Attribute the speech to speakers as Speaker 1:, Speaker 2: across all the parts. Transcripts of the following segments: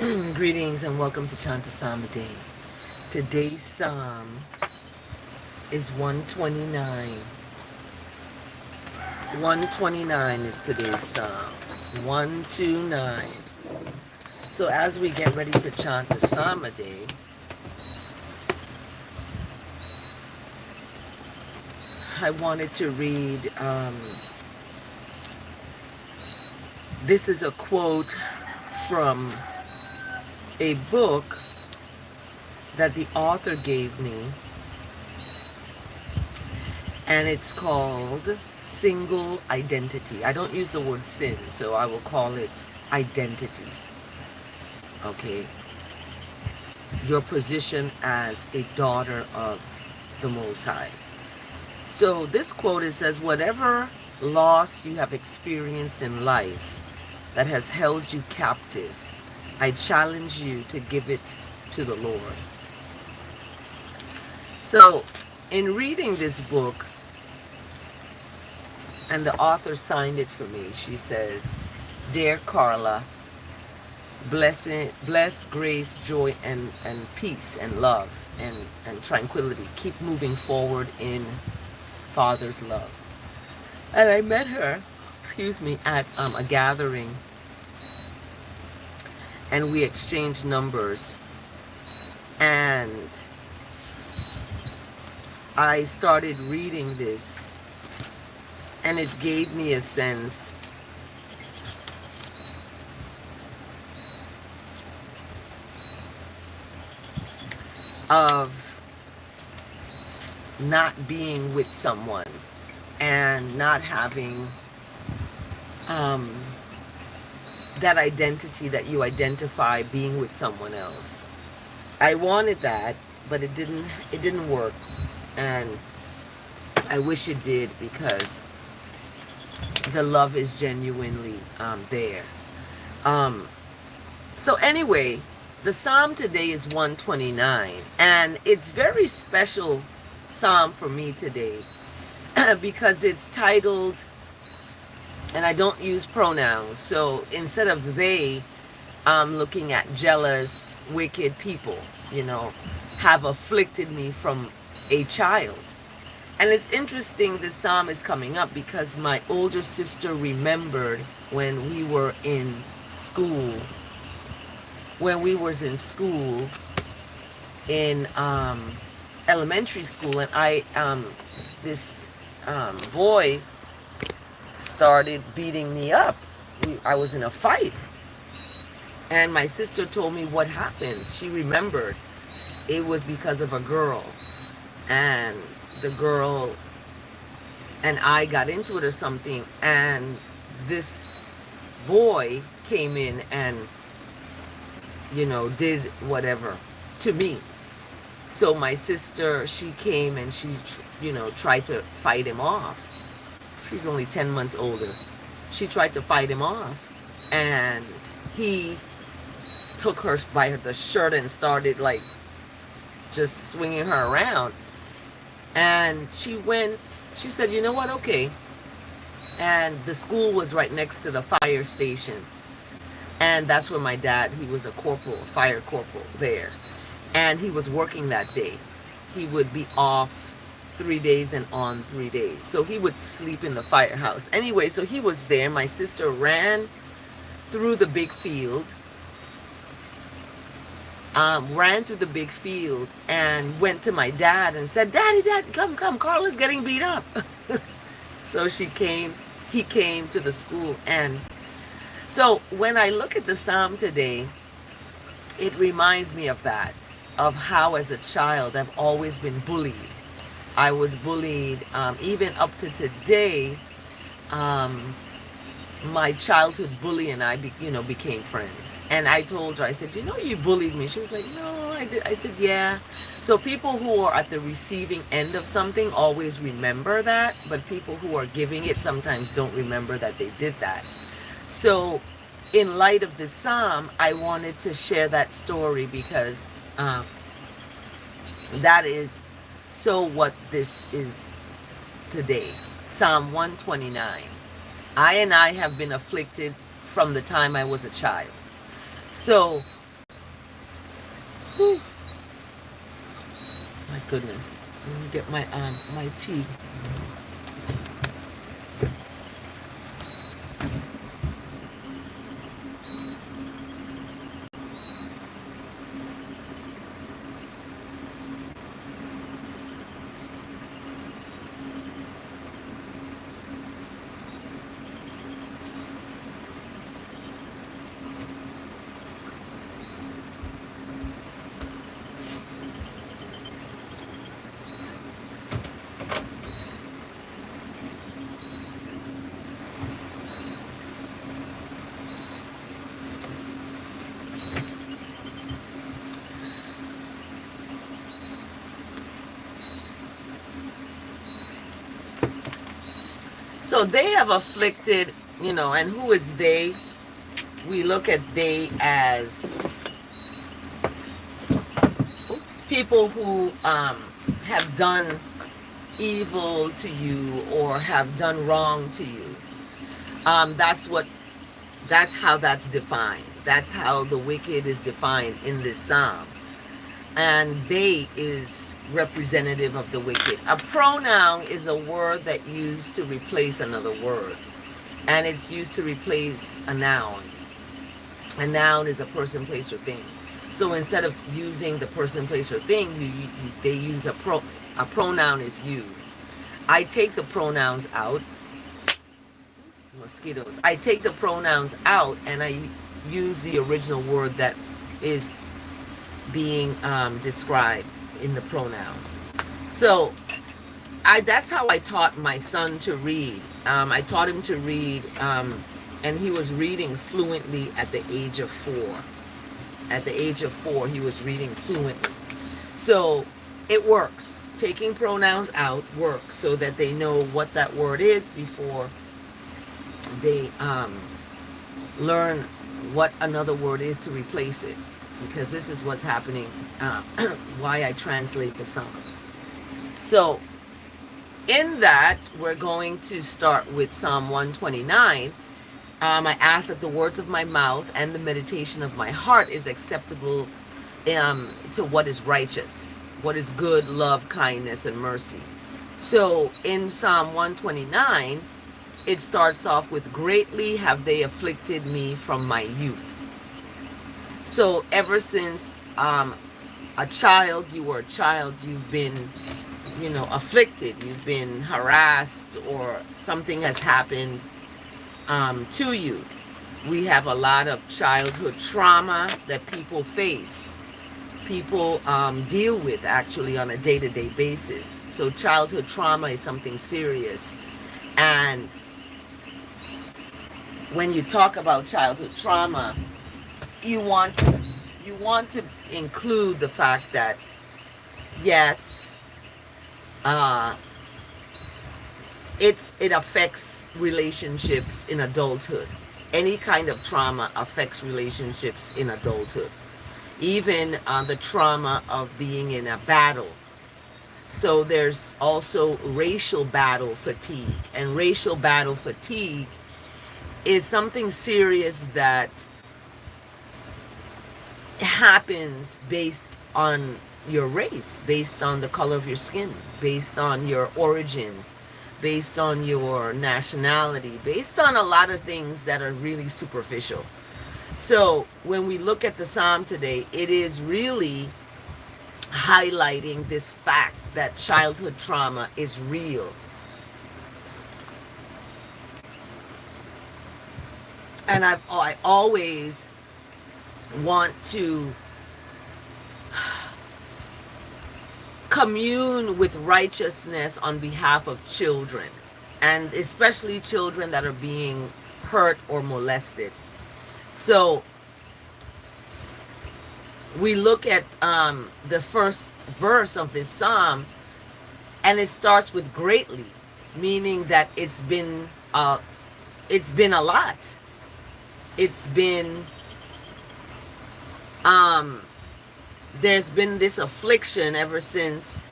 Speaker 1: Greetings and welcome to Chant Psalm a Day. Today's psalm is 129. 129 is today's psalm. 129. So as we get ready to chant the psalm a day, I wanted to read, this is a quote from a book that the author gave me, and it's called Single Identity. I don't use the word sin, so I will call it identity. Okay? Your position as a daughter of the Most High. So this quote, it says, whatever loss you have experienced in life that has held you captive, I challenge you to give it to the Lord. So, in reading this book, and the author signed it for me, she said, Dear Carla, bless, grace, joy, and peace, and love, and tranquility. Keep moving forward in Father's love. And I met her, at a gathering, and we exchanged numbers, and I started reading this, and it gave me a sense of not being with someone and not having that identity that you identify being with someone else. I wanted that, but it didn't work, and I wish it did, because the love is genuinely there. So anyway, the psalm today is 129, and it's very special psalm for me today because it's titled, and I don't use pronouns, so instead of they, I'm looking at jealous, wicked people, have afflicted me from a child. And it's interesting this psalm is coming up because my older sister remembered when we were in school, in elementary school, and this boy started beating me up. I was in a fight, and my sister told me what happened. She remembered it was because of a girl, and the girl and I got into it or something, and this boy came in and did whatever to me. So my sister, she came and she tried to fight him off. She's only 10 months older. She tried to fight him off, and he took her by the shirt and started just swinging her around. And she said, you know what, okay. And the school was right next to the fire station, and that's where my dad, he was a fire corporal there, and he was working that day. He would be off 3 days and on 3 days. So he would sleep in the firehouse. Anyway, so he was there. My sister ran through the big field, and went to my dad and said, Daddy, come, Carla's getting beat up. So he came to the school. And so when I look at the psalm today, it reminds me of that, of how as a child I've always been bullied. I was bullied, even up to today. My childhood bully and I, became friends. And I told her, I said, you bullied me. She was like, no, I did. I said, yeah. So people who are at the receiving end of something always remember that, but people who are giving it sometimes don't remember that they did that. So in light of this psalm, I wanted to share that story because that is so what this is today. Psalm 129. I have been afflicted from the time I was a child. So Whew. My goodness. Let me get my tea. So they have afflicted, and who is they? We look at they as people who have done evil to you or have done wrong to you. That's how that's defined. That's how the wicked is defined in this psalm. And they is representative of the wicked. A pronoun is a word that used to replace another word, and it's used to replace a noun. A noun is a person, place, or thing. So instead of using the person, place, or thing, they use a pronoun is used. I take the pronouns out. Mosquitoes. I take the pronouns out and I use the original word that is being described in the pronoun. So that's how I taught my son to read. I taught him to read, and he was reading fluently at the age of 4. At the age of 4, he was reading fluently. So it works. Taking pronouns out works so that they know what that word is before they learn what another word is to replace it. Because this is what's happening, why I translate the psalm. So in that, we're going to start with Psalm 129. I ask that the words of my mouth and the meditation of my heart is acceptable to what is righteous, what is good, love, kindness, and mercy. So in Psalm 129, it starts off with, greatly have they afflicted me from my youth. So ever since a child, you were a child, you've been, afflicted, you've been harassed, or something has happened to you. We have a lot of childhood trauma that people face. People deal with actually on a day-to-day basis. So childhood trauma is something serious. And when you talk about childhood trauma, you want to include the fact that yes, it affects relationships in adulthood. Any kind of trauma affects relationships in adulthood. Even the trauma of being in a battle. So there's also racial battle fatigue, and racial battle fatigue is something serious that happens based on your race, based on the color of your skin, based on your origin, based on your nationality, based on a lot of things that are really superficial. So when we look at the psalm today, it is really highlighting this fact that childhood trauma is real. And I always want to commune with righteousness on behalf of children, and especially children that are being hurt or molested. So we look at the first verse of this psalm, and it starts with greatly, meaning that it's been a lot. It's been there's been this affliction ever since,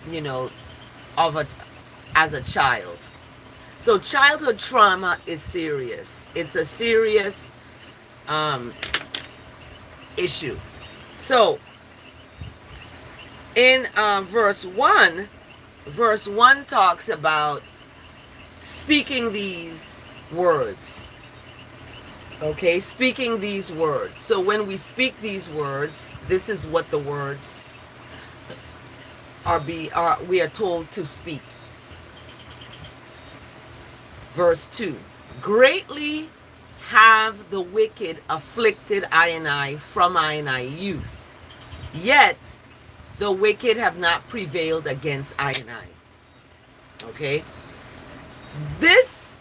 Speaker 1: as a child. So childhood trauma is serious. It's a serious issue. So In verse 1 talks about speaking these words. Okay, speaking these words. So when we speak these words, this is what the words we are told to speak. Verse 2. Greatly have the wicked afflicted I and I from I and I youth. Yet the wicked have not prevailed against I and I. Okay? This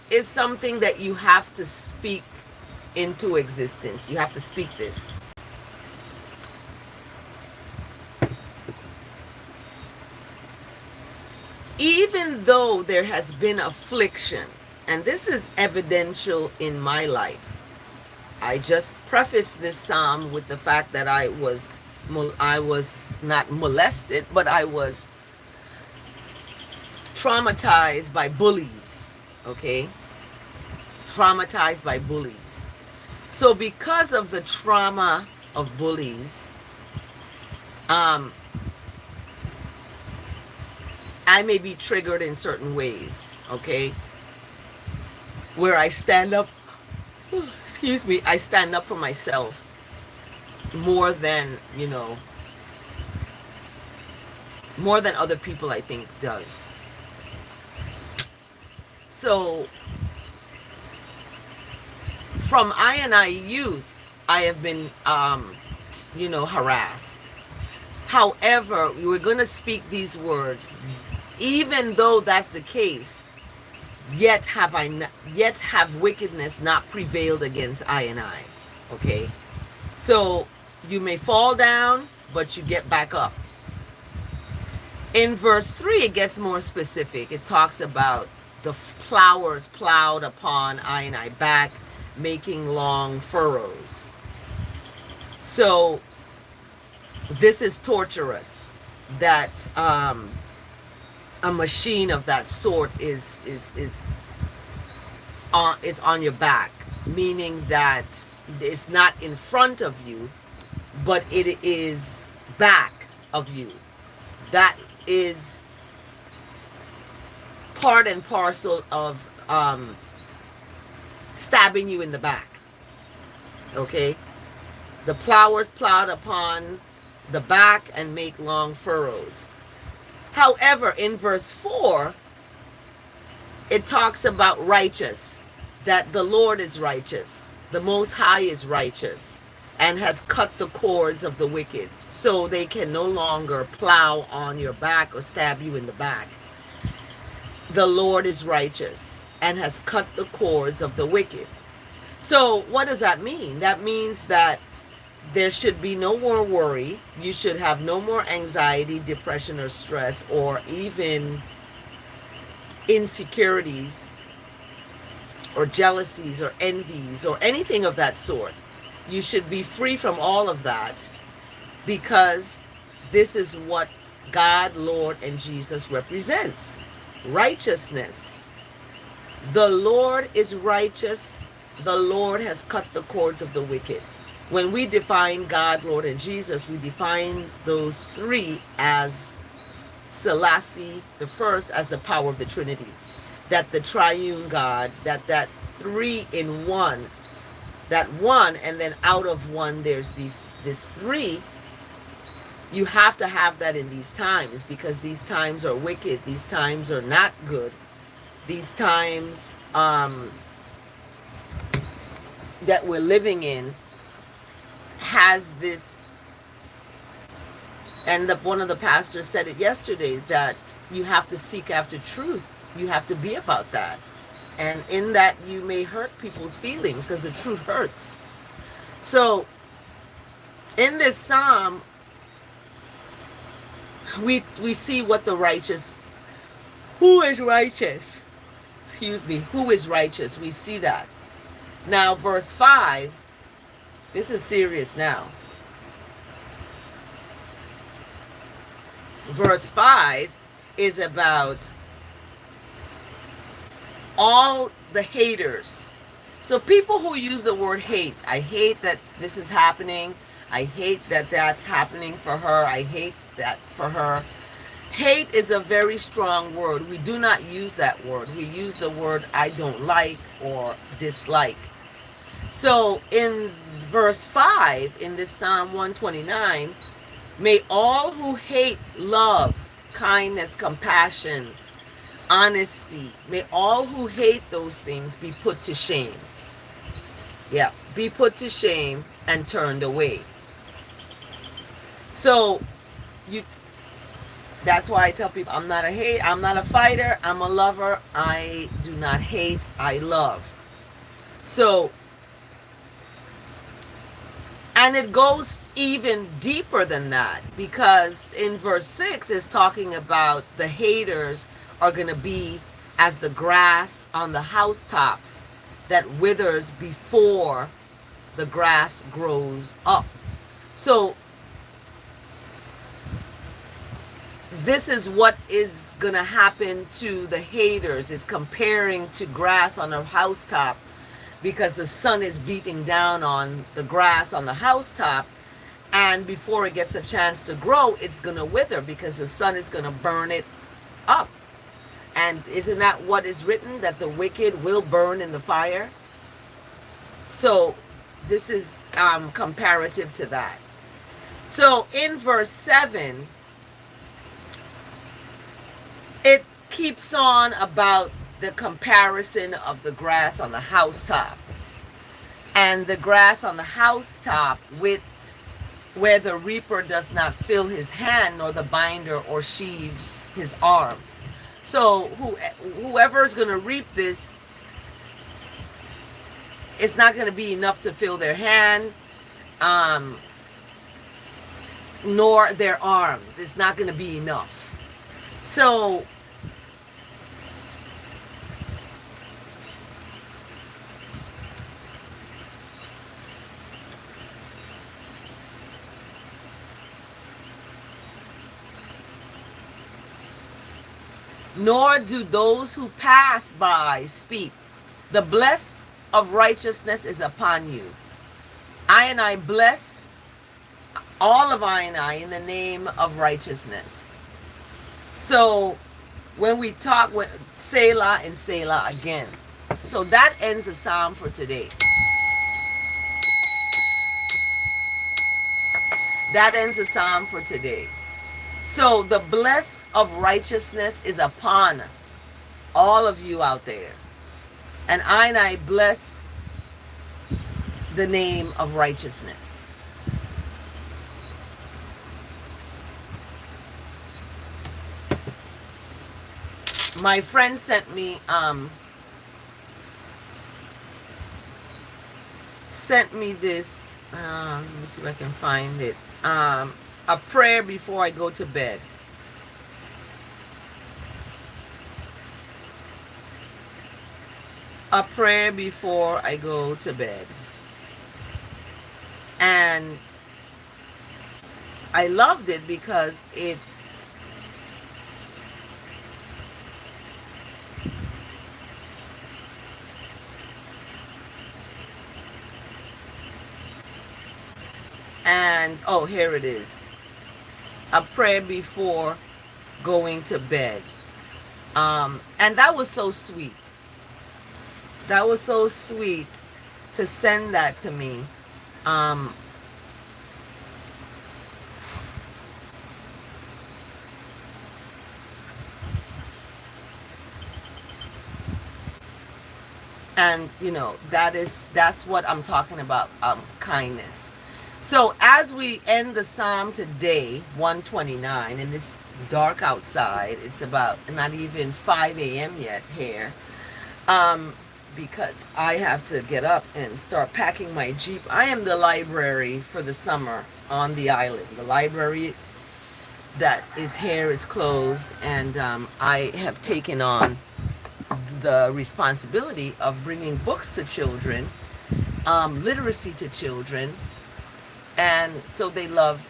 Speaker 1: is something that you have to speak into existence. You have to speak this. Even though there has been affliction, and this is evidential in my life. I just preface this psalm with the fact that I was not molested, but I was traumatized by bullies. Okay? Traumatized by bullies. So because of the trauma of bullies, I may be triggered in certain ways, okay? Where I stand up, I stand up for myself more than, more than other people I think does. So, from I and I youth, I have been, harassed. However, we're going to speak these words. Even though that's the case, yet have wickedness not prevailed against I and I. Okay? So you may fall down, but you get back up. In verse 3, it gets more specific. It talks about the plowers plowed upon I and I back, making long furrows. So this is torturous, that a machine of that sort is on your back, meaning that it's not in front of you, but it is back of you. That is part and parcel of stabbing you in the back. Okay? The plowers plowed upon the back and make long furrows. However, in verse 4, it talks about righteous, that the Lord is righteous, the Most High is righteous, and has cut the cords of the wicked, so they can no longer plow on your back or stab you in the back. The Lord is righteous and has cut the cords of the wicked. So what does that mean? That means that there should be no more worry. You should have no more anxiety, depression, or stress, or even insecurities, or jealousies, or envies, or anything of that sort. You should be free from all of that, because this is what God, Lord, and Jesus represents. Righteousness. The Lord is righteous. The Lord has cut the cords of the wicked. When we define God, Lord, and Jesus, we define those three as Selassie, the first, as the power of the Trinity. That the triune God, that three in one, that one, and then out of one there's this three. You have to have that in these times, because these times are wicked. These times are not good. These times that we're living in has this, and one of the pastors said it yesterday, that you have to seek after truth. You have to be about that. And in that, you may hurt people's feelings, because the truth hurts. So in this psalm, we see what the righteous, who is righteous, who is righteous. We see that. Now verse 5, this is serious now. Verse 5 is about all the haters. So people who use the word hate, I hate that this is happening. I hate that that's happening for her. I hate that for her. Hate is a very strong word. We do not use that word. We use the word I don't like or dislike. So in verse 5 in this Psalm 129, may all who hate love, kindness, compassion, honesty, may all who hate those things be put to shame. Yeah, be put to shame and turned away. So you that's why I tell people I'm not a fighter, I'm a lover. I do not hate, I love. So, and it goes even deeper than that, because in verse 6 is talking about the haters are going to be as the grass on the housetops that withers before the grass grows up. So this is what is going to happen to the haters, is comparing to grass on a housetop, because the sun is beating down on the grass on the housetop, and before it gets a chance to grow, it's going to wither because the sun is going to burn it up. And isn't that what is written, that the wicked will burn in the fire? So this is comparative to that. So in verse 7, it keeps on about the comparison of the grass on the housetops and the grass on the housetop with where the reaper does not fill his hand, nor the binder or sheaves his arms. So whoever is going to reap this, it's not going to be enough to fill their hand, nor their arms. It's not going to be enough. So nor do those who pass by speak. The bless of righteousness is upon you. I bless all of I in the name of righteousness. So when we talk with Selah and Selah again. So that ends the psalm for today. That ends the psalm for today. So the bless of righteousness is upon all of you out there. And I bless the name of righteousness. My friend sent me this, let me see if I can find it, a prayer before I go to bed. A prayer before I go to bed. And I loved it because it and oh, here it is. A prayer before going to bed. And that was so sweet. That was so sweet to send that to me. And you know, that's what I'm talking about, kindness. So as we end the psalm today, 129, and it's dark outside, it's about not even 5 a.m. yet here, because I have to get up and start packing my Jeep. I am the library for the summer on the island. The library that is here is closed, and I have taken on the responsibility of bringing books to children, literacy to children. And so they love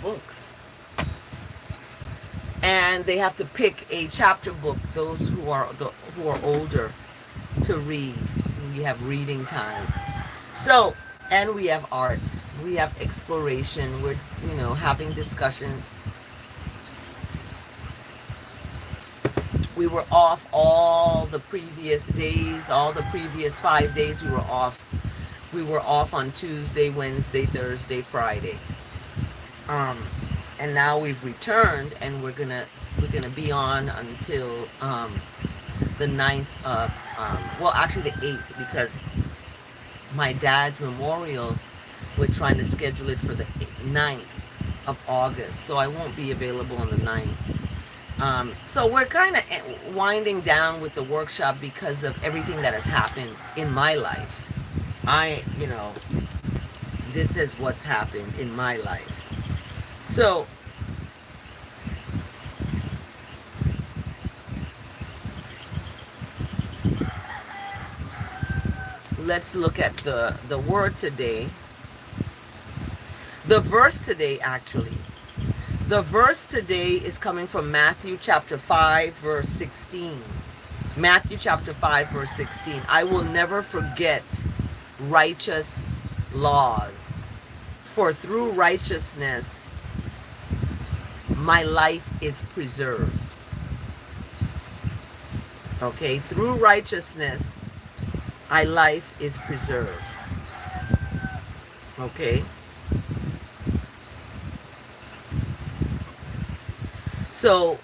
Speaker 1: books, and they have to pick a chapter book. Those who are older to read. We have reading time. So And we have art. We have exploration. We're, having discussions. We were off all the previous days, all the previous 5 days we were off. We were off on Tuesday, Wednesday, Thursday, Friday. Um, and now we've returned, and we're gonna be on until the 9th of well, actually the 8th, because my dad's memorial, we're trying to schedule it for the 9th of August, so I won't be available on the 9th. So we're kind of winding down with the workshop because of everything that has happened in my life. This is what's happened in my life. So let's look at the word today. The verse today, actually. The verse today is coming from Matthew chapter 5, verse 16. Matthew chapter 5, verse 16. I will never forget righteous laws, for through righteousness my life is preserved. Okay, through righteousness my life is preserved. Okay. So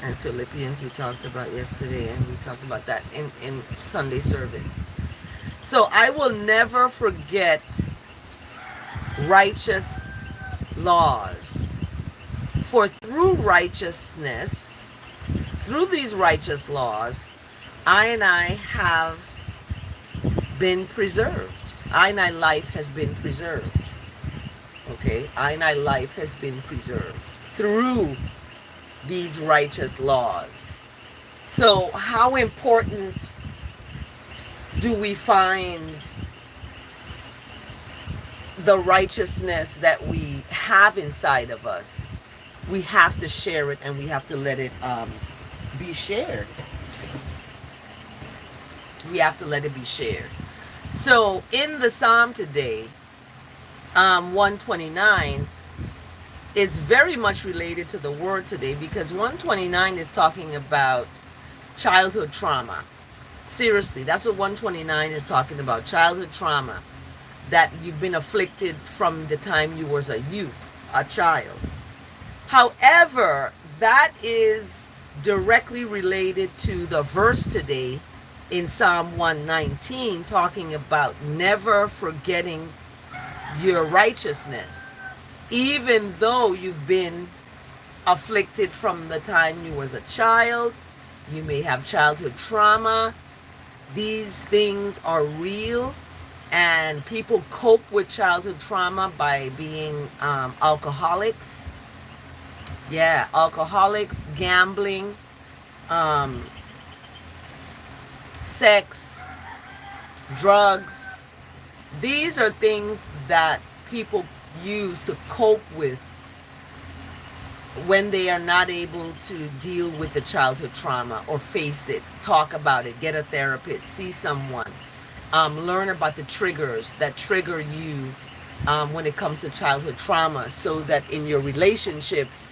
Speaker 1: and Philippians we talked about yesterday, and we talked about that in Sunday service. So I will never forget righteous laws. For through righteousness, through these righteous laws, I and I have been preserved. I and I life has been preserved. Okay? I and I life has been preserved through these righteous laws. So how important do we find the righteousness that we have inside of us? We have to share it, and we have to let it be shared. We have to let it be shared. So in the Psalm today, 129 is very much related to the word today, because 129 is talking about childhood trauma. Seriously, that's what 129 is talking about, childhood trauma, that you've been afflicted from the time you was a youth, a child. However, that is directly related to the verse today in Psalm 119, talking about never forgetting your righteousness. Even though you've been afflicted from the time you was a child, you may have childhood trauma. These things are real, and people cope with childhood trauma by being alcoholics. Yeah, alcoholics, gambling, sex, drugs. These are things that people use to cope with when they are not able to deal with the childhood trauma, or face it, talk about it, get a therapist, see someone, learn about the triggers that trigger you when it comes to childhood trauma, so that in your relationships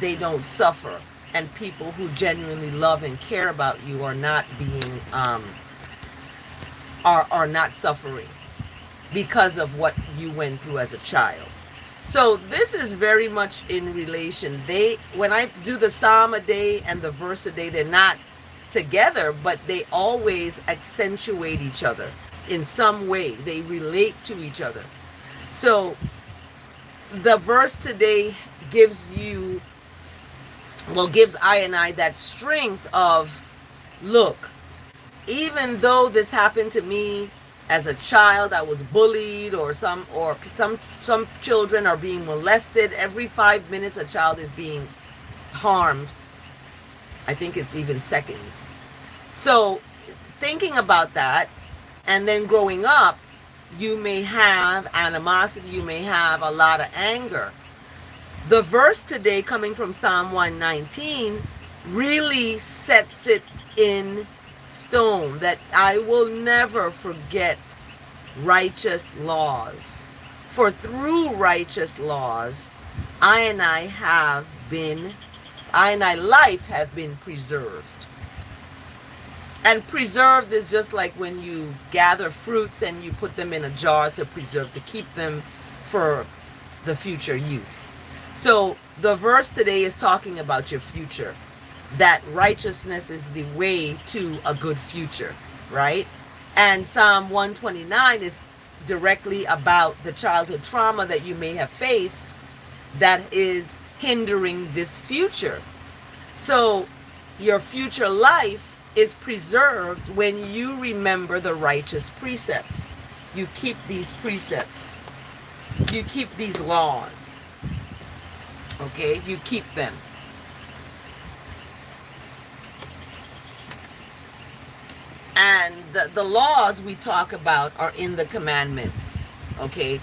Speaker 1: they don't suffer, and people who genuinely love and care about you are not being are not suffering because of what you went through as a child. So this is very much in relation. When I do the psalm a day and the verse a day, they're not together, but they always accentuate each other in some way. They relate to each other. So the verse today gives I and I that strength of, look, even though this happened to me as a child, I was bullied, or some children are being molested. Every 5 minutes a child is being harmed. I think it's even seconds. So thinking about that, and then growing up, you may have animosity, you may have a lot of anger. The verse today, coming from Psalm 119, really sets it in stone that I will never forget righteous laws. For through righteous laws, I and I life have been preserved. And preserved is just like when you gather fruits and you put them in a jar to preserve, to keep them for the future use. So the verse today is talking about your future, that righteousness is the way to a good future, right? And Psalm 129 is directly about the childhood trauma that you may have faced that is hindering this future. So your future life is preserved when you remember the righteous precepts. You keep these precepts. You keep these laws. Okay? You keep them. And the laws we talk about are in the commandments. Okay?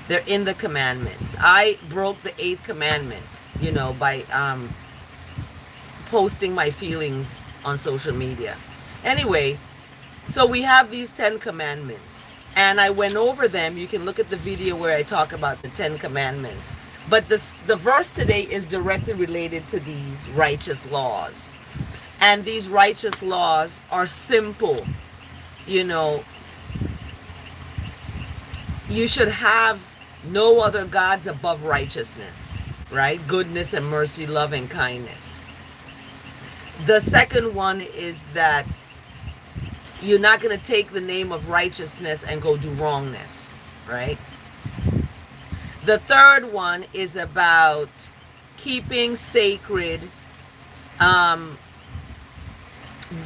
Speaker 1: They're in the commandments. I broke the 8th commandment, by posting my feelings on social media. Anyway, so we have these 10 commandments. And I went over them. You can look at the video where I talk about the 10 commandments. But the verse today is directly related to these righteous laws. And these righteous laws are simple. You should have no other gods above righteousness, right? Goodness and mercy, love and kindness. The second one is that you're not going to take the name of righteousness and go do wrongness, right? The third one is about keeping sacred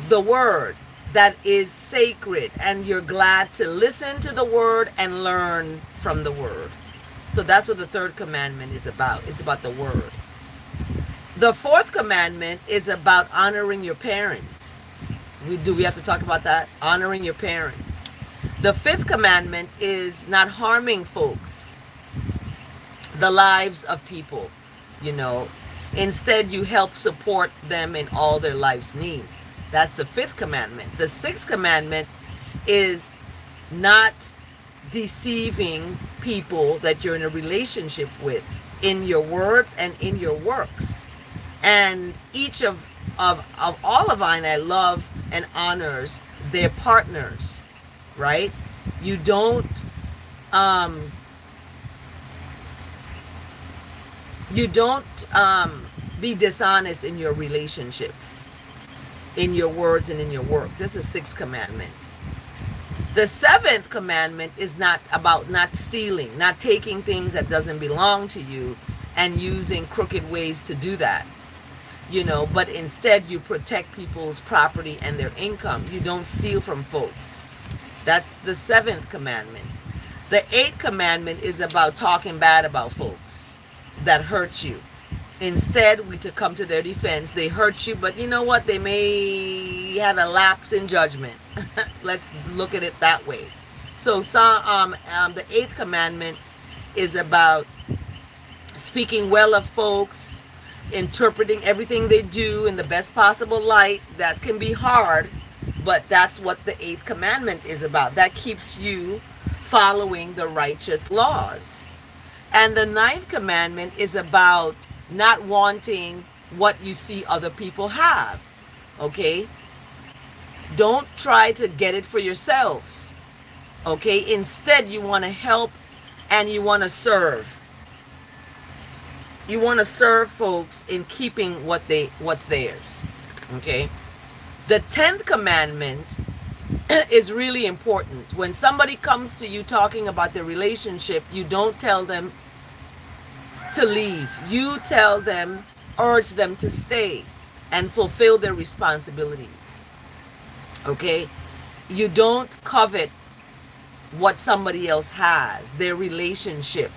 Speaker 1: the word that is sacred, and you're glad to listen to the word and learn from the word. So that's what the third commandment is about. It's about the word. The fourth commandment is about honoring your parents. We have to talk about that? Honoring your parents. The fifth commandment is not harming folks, the lives of people. Instead, you help support them in all their life's needs. That's the fifth commandment. The sixth commandment is not deceiving people that you're in a relationship with in your words and in your works. And each of all of I love and honors their partners, right? You don't be dishonest in your relationships, in your words and in your works. That's the sixth commandment. The seventh commandment is not about not stealing, not taking things that doesn't belong to you and using crooked ways to do that. But instead you protect people's property and their income. You don't steal from folks. That's the seventh commandment. The eighth commandment is about talking bad about folks that hurt you. Instead, we to come to their defense. They hurt you, but you know what? They may had a lapse in judgment. Let's look at it that way. So, the eighth commandment is about speaking well of folks, interpreting everything they do in the best possible light. That can be hard, but that's what the eighth commandment is about. That keeps you following the righteous laws. And the ninth commandment is about not wanting what you see other people have. Okay? Don't try to get it for yourselves. Okay? Instead, you want to help and you want to serve. You want to serve folks in keeping what's theirs. Okay? The 10th commandment is really important. When somebody comes to you talking about their relationship, you don't tell them to leave. You tell them, urge them to stay and fulfill their responsibilities. Okay? You don't covet what somebody else has, their relationship,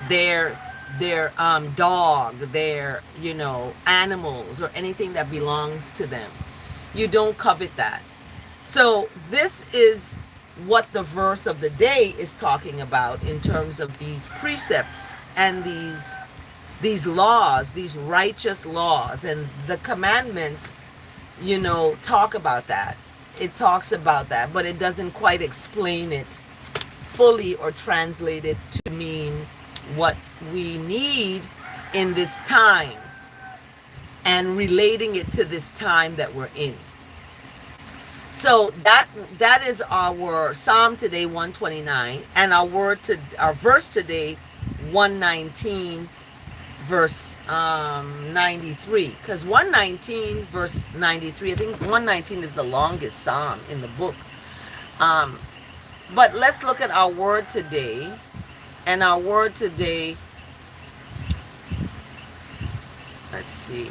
Speaker 1: their dog, their animals, or anything that belongs to them. You don't covet that. So this is what the verse of the day is talking about in terms of these precepts and these these laws, these righteous laws, and the commandments, talk about that. It talks about that, but it doesn't quite explain it fully or translate it to mean what we need in this time and relating it to this time that we're in. So that is our Psalm today, 129, and our verse today, 119 verse 93, because 119 verse 93, I think 119 is the longest psalm in the book. But let's look at our word today. And our word today, let's see.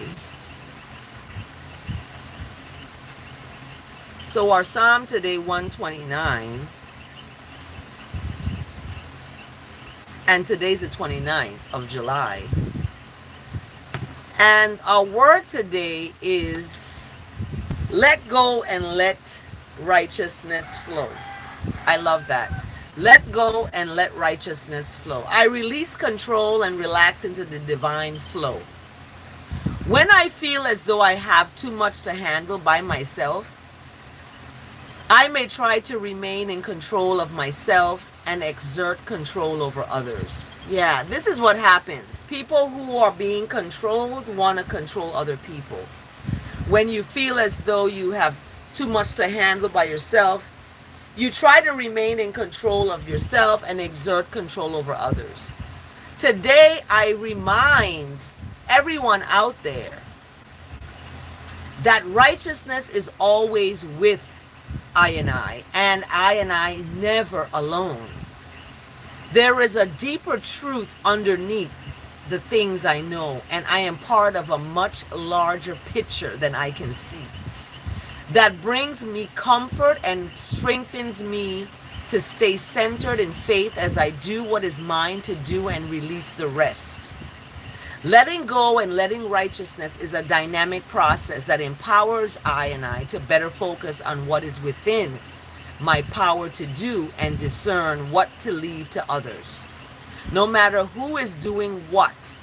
Speaker 1: So our psalm today, 129, and today's the 29th of July. And our word today is let go and let righteousness flow. I love that. Let go and let righteousness flow. I release control and relax into the divine flow. When I feel as though I have too much to handle by myself, I may try to remain in control of myself and exert control over others. Yeah, this is what happens. People who are being controlled want to control other people. When you feel as though you have too much to handle by yourself, you try to remain in control of yourself and exert control over others. Today, I remind everyone out there that righteousness is always with I and I never alone. There is a deeper truth underneath the things I know, and I am part of a much larger picture than I can see, that brings me comfort and strengthens me to stay centered in faith as I do what is mine to do and release the rest. Letting go and letting righteousness is a dynamic process that empowers I to better focus on what is within my power to do and discern what to leave to others. No matter who is doing what,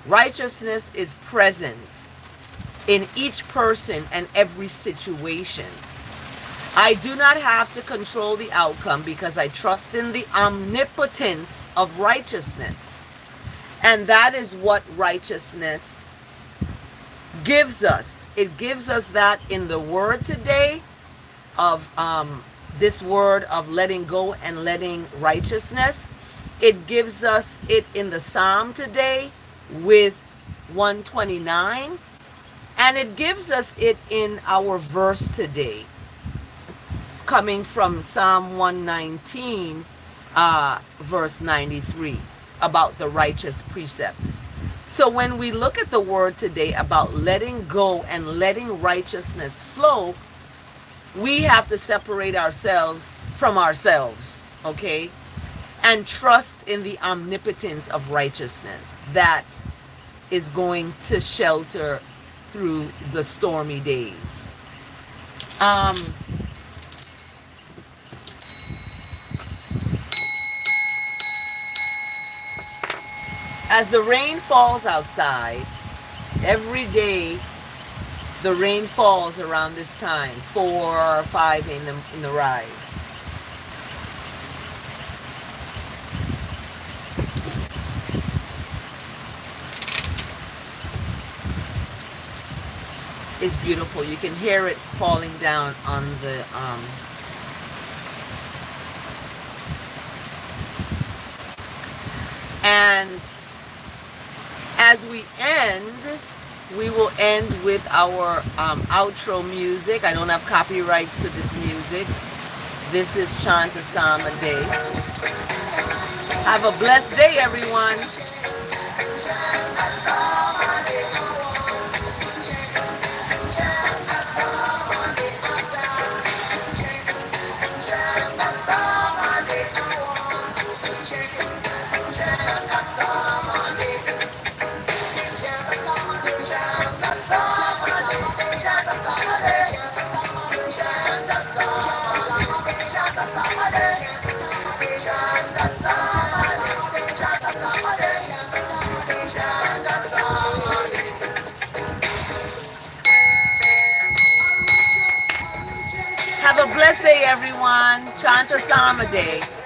Speaker 1: righteousness is present in each person and every situation. I do not have to control the outcome because I trust in the omnipotence of righteousness. And that is what righteousness gives us. It gives us that in the word today of this word of letting go and letting righteousness. It gives us it in the psalm today with 129. And it gives us it in our verse today, coming from Psalm 119, verse 93. About the righteous precepts. So when we look at the word today about letting go and letting righteousness flow, we have to separate ourselves from ourselves, okay? And trust in the omnipotence of righteousness that is going to shelter through the stormy days. As the rain falls outside, every day the rain falls around this time, 4 or 5 in the rise. It's beautiful. You can hear it falling down on the and as we end, we will end with our outro music. I don't have copyrights to this music. This is Chant a Psalm a Day. Have a blessed day, everyone. Chant a psalm a day. everyone. Chant Day.